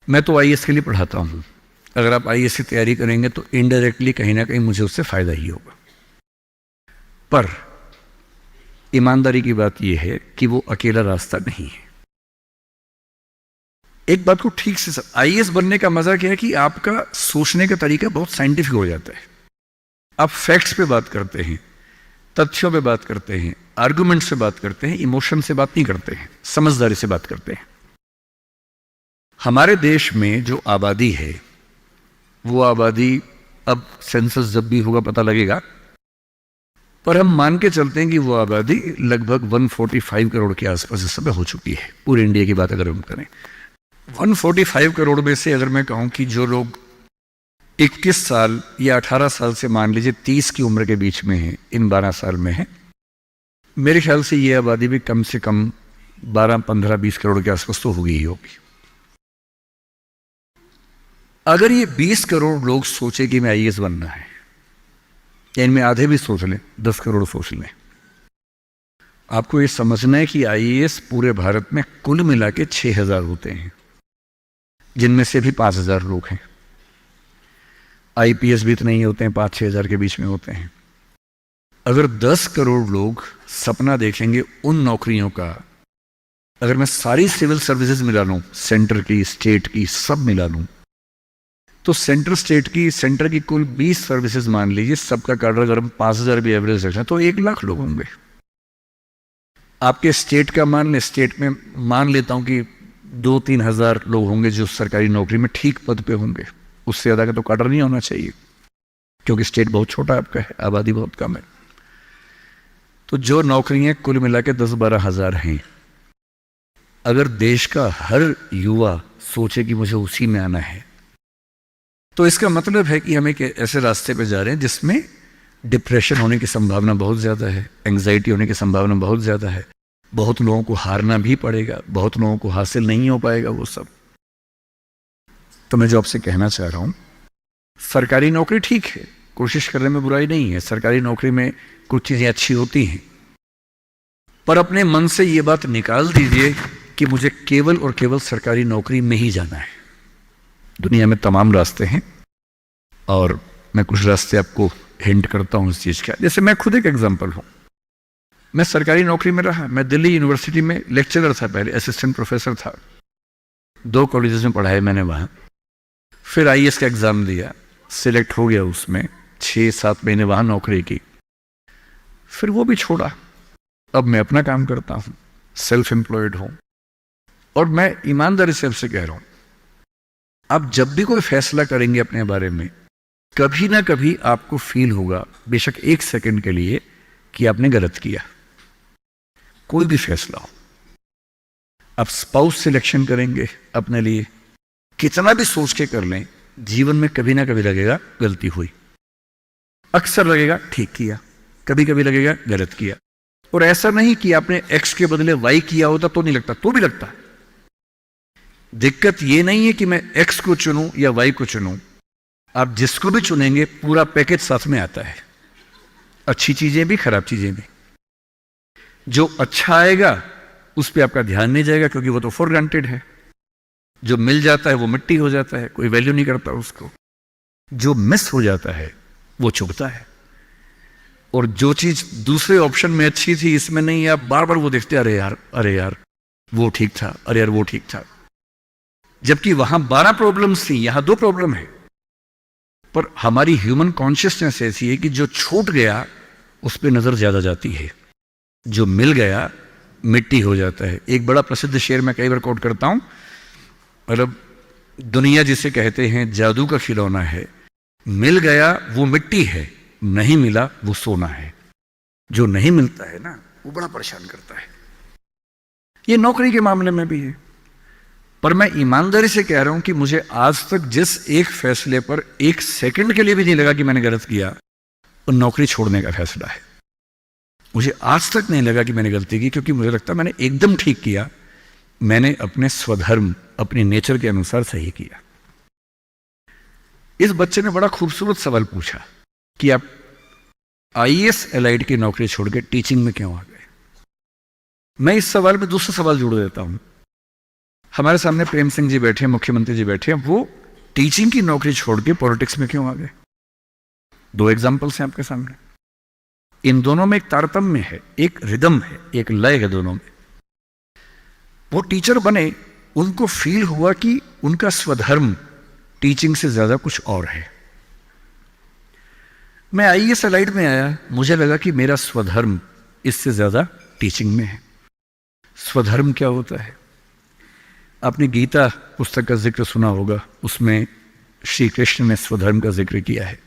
मैं तो आईएएस के लिए पढ़ाता हूँ। अगर आप आईएएस की तैयारी करेंगे तो इनडायरेक्टली कहीं ना कहीं मुझे उससे फ़ायदा ही होगा। पर ईमानदारी की बात यह है कि वो अकेला रास्ता नहीं है। एक बात को ठीक से आईएएस बनने का मजा क्या है कि आपका सोचने का तरीका बहुत साइंटिफिक हो जाता है। आप फैक्ट्स पे बात करते हैं, तथ्यों पे बात करते हैं, आर्गुमेंट से बात करते हैं, इमोशन से बात नहीं करते हैं, समझदारी से बात करते हैं। हमारे देश में जो आबादी है वो आबादी, अब सेंसस जब भी होगा पता लगेगा, पर हम मान के चलते हैं कि वो आबादी लगभग 145 करोड़ के आसपास इस समय हो चुकी है। पूरे इंडिया की बात अगर हम करें 145 करोड़ में से अगर मैं कहूं कि जो लोग 21 साल या 18 साल से मान लीजिए 30 की उम्र के बीच में है, इन 12 साल में है, मेरे ख्याल से ये आबादी भी कम से कम 12, 15, 20 करोड़ के आसपास तो होगी ही होगी। अगर ये 20 करोड़ लोग सोचे कि मैं आईएएस बनना है, या इनमें आधे भी सोच लें, 10 करोड़ सोच लें, आपको ये समझना है कि आईएएस पूरे भारत में कुल मिला के 6000 होते हैं, जिनमें से भी 5000 लोग हैं। आईपीएस भी इतने ही होते हैं, 5-6 हजार के बीच में होते हैं। अगर 10 करोड़ लोग सपना देखेंगे उन नौकरियों का, अगर मैं सारी सिविल सर्विसेज मिला लूं, सेंटर की, स्टेट की, सब मिला लूं, तो सेंटर की कुल 20 सर्विसेज मान लीजिए, सबका काटा अगर हम 5000 भी एवरेज रखें तो 1 लाख लोग होंगे। आपके स्टेट का मान ले, स्टेट में मान लेता हूं कि 2-3 हजार लोग होंगे जो सरकारी नौकरी में ठीक पद पे होंगे। उससे ज्यादा का तो काटर नहीं होना चाहिए, क्योंकि स्टेट बहुत छोटा आपका है, आबादी बहुत कम है। तो जो नौकरियां कुल मिला के 10-12 हजार हैं, अगर देश का हर युवा सोचे कि मुझे उसी में आना है, तो इसका मतलब है कि हम एक ऐसे रास्ते पे जा रहे हैं जिसमें डिप्रेशन होने की संभावना बहुत ज़्यादा है, एंग्जाइटी होने की संभावना बहुत ज़्यादा है, बहुत लोगों को हारना भी पड़ेगा, बहुत लोगों को हासिल नहीं हो पाएगा वो सब। तो मैं जो आपसे कहना चाह रहा हूँ, सरकारी नौकरी ठीक है, कोशिश करने में बुराई नहीं है, सरकारी नौकरी में कुछ चीज़ें अच्छी होती हैं, पर अपने मन से ये बात निकाल दीजिए कि मुझे केवल और केवल सरकारी नौकरी में ही जाना है। दुनिया में तमाम रास्ते हैं और मैं कुछ रास्ते आपको हिंट करता हूं इस चीज का। जैसे मैं खुद एक एग्जांपल हूं, मैं सरकारी नौकरी में रहा, मैं दिल्ली यूनिवर्सिटी में लेक्चरर था, पहले असिस्टेंट प्रोफेसर था, 2 कॉलेजेस में पढ़ाए मैंने वहां। फिर आईएएस का एग्जाम दिया, सिलेक्ट हो गया, उसमें 6-7 महीने वहां नौकरी की, फिर वो भी छोड़ा। अब मैं अपना काम करता हूं, सेल्फ एम्प्लॉयड हूं। और मैं ईमानदारी से आपसे कह रहा हूं, आप जब भी कोई फैसला करेंगे अपने बारे में, कभी ना कभी आपको फील होगा, बेशक 1 सेकंड के लिए, कि आपने गलत किया। कोई भी फैसला हो, आप स्पाउस सिलेक्शन करेंगे अपने लिए, कितना भी सोच के कर लें, जीवन में कभी ना कभी लगेगा गलती हुई, अक्सर लगेगा ठीक किया, कभी कभी लगेगा गलत किया। और ऐसा नहीं कि आपने एक्स के बदले वाई किया होता तो नहीं लगता, तो भी लगता। दिक्कत ये नहीं है कि मैं एक्स को चुनूं या वाई को चुनूं, आप जिसको भी चुनेंगे पूरा पैकेज साथ में आता है, अच्छी चीजें भी, खराब चीजें भी। जो अच्छा आएगा उस पर आपका ध्यान नहीं जाएगा, क्योंकि वो तो फॉर ग्रांटेड है। जो मिल जाता है वो मिट्टी हो जाता है, कोई वैल्यू नहीं करता उसको। जो मिस हो जाता है वो चुभता है। और जो चीज दूसरे ऑप्शन में अच्छी थी, इसमें नहीं, आप बार बार वो देखते, अरे यार वो ठीक था, अरे यार वो ठीक था। जबकि वहां 12 प्रॉब्लम्स थी, यहां 2 प्रॉब्लम है। पर हमारी ह्यूमन कॉन्शियसनेस ऐसी है कि जो छूट गया उस पर नजर ज्यादा जाती है, जो मिल गया मिट्टी हो जाता है। एक बड़ा प्रसिद्ध शेर मैं कई बार कोट करता हूं, मतलब दुनिया जिसे कहते हैं जादू का खिलौना है, मिल गया वो मिट्टी है, नहीं मिला वो सोना है। जो नहीं मिलता है ना, वो बड़ा परेशान करता है। ये नौकरी के मामले में भी है। पर मैं ईमानदारी से कह रहा हूं कि मुझे आज तक जिस एक फैसले पर 1 सेकंड के लिए भी नहीं लगा कि मैंने गलत किया, वो नौकरी छोड़ने का फैसला है। मुझे आज तक नहीं लगा कि मैंने गलती की, क्योंकि मुझे लगता मैंने एकदम ठीक किया। मैंने अपने स्वधर्म, अपने नेचर के अनुसार सही किया। इस बच्चे ने बड़ा खूबसूरत सवाल पूछा कि आप आईएएस एलाइड की नौकरी छोड़ के टीचिंग में क्यों आ गए। मैं इस सवाल में दूसरा सवाल जोड़ देता हूं। हमारे सामने प्रेम सिंह जी बैठे हैं, मुख्यमंत्री जी बैठे हैं, वो टीचिंग की नौकरी छोड़ के पॉलिटिक्स में क्यों आ गए? दो एग्जाम्पल्स हैं आपके सामने। इन दोनों में एक तारतम्य है, एक रिदम है, एक लय है दोनों में। वो टीचर बने, उनको फील हुआ कि उनका स्वधर्म टीचिंग से ज्यादा कुछ और है। मैं आईएएस लाइट में आया, मुझे लगा कि मेरा स्वधर्म इससे ज्यादा टीचिंग में है। स्वधर्म क्या होता है? आपने गीता पुस्तक का जिक्र सुना होगा, उसमें श्री कृष्ण ने स्वधर्म का जिक्र किया है।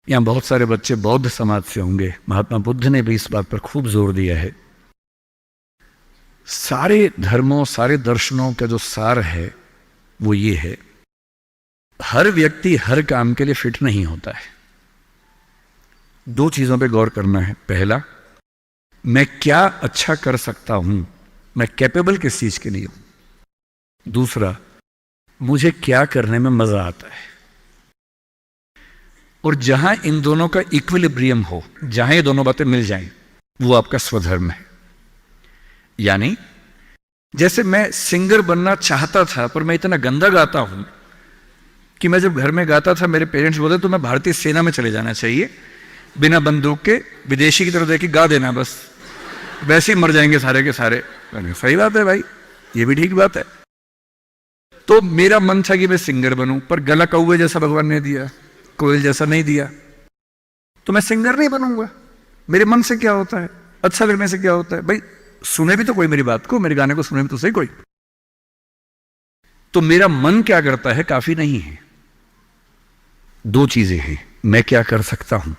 यहां बहुत सारे बच्चे बौद्ध समाज से होंगे, महात्मा बुद्ध ने भी इस बात पर खूब जोर दिया है। सारे धर्मों, सारे दर्शनों का जो सार है वो ये है, हर व्यक्ति हर काम के लिए फिट नहीं होता है। दो चीजों पे गौर करना है। पहला, मैं क्या अच्छा कर सकता हूं, मैं कैपेबल किस चीज के लिए हूं। दूसरा, मुझे क्या करने में मजा आता है। और जहां इन दोनों का इक्विलिब्रियम हो, जहां ये दोनों बातें मिल जाएं, वो आपका स्वधर्म है। यानी जैसे मैं सिंगर बनना चाहता था, पर मैं इतना गंदा गाता हूं कि मैं जब घर में गाता था मेरे पेरेंट्स बोले तो मैं भारतीय सेना में चले जाना चाहिए, बिना बंदूक के विदेशी की तरह देख के गा देना, बस वैसे ही मर जाएंगे सारे के सारे। सही बात है भाई, ये भी ठीक बात है। तो मेरा मन था कि मैं सिंगर बनूं, पर गला कौवे जैसा भगवान ने दिया, कोयल जैसा नहीं दिया, तो मैं सिंगर नहीं बनूंगा। मेरे मन से क्या होता है, अच्छा लगने से क्या होता है भाई? सुने भी तो कोई मेरी बात को, मेरे गाने को सुने भी तो सही कोई। तो मेरा मन क्या करता है काफी नहीं है। दो चीजें हैं, मैं क्या कर सकता हूं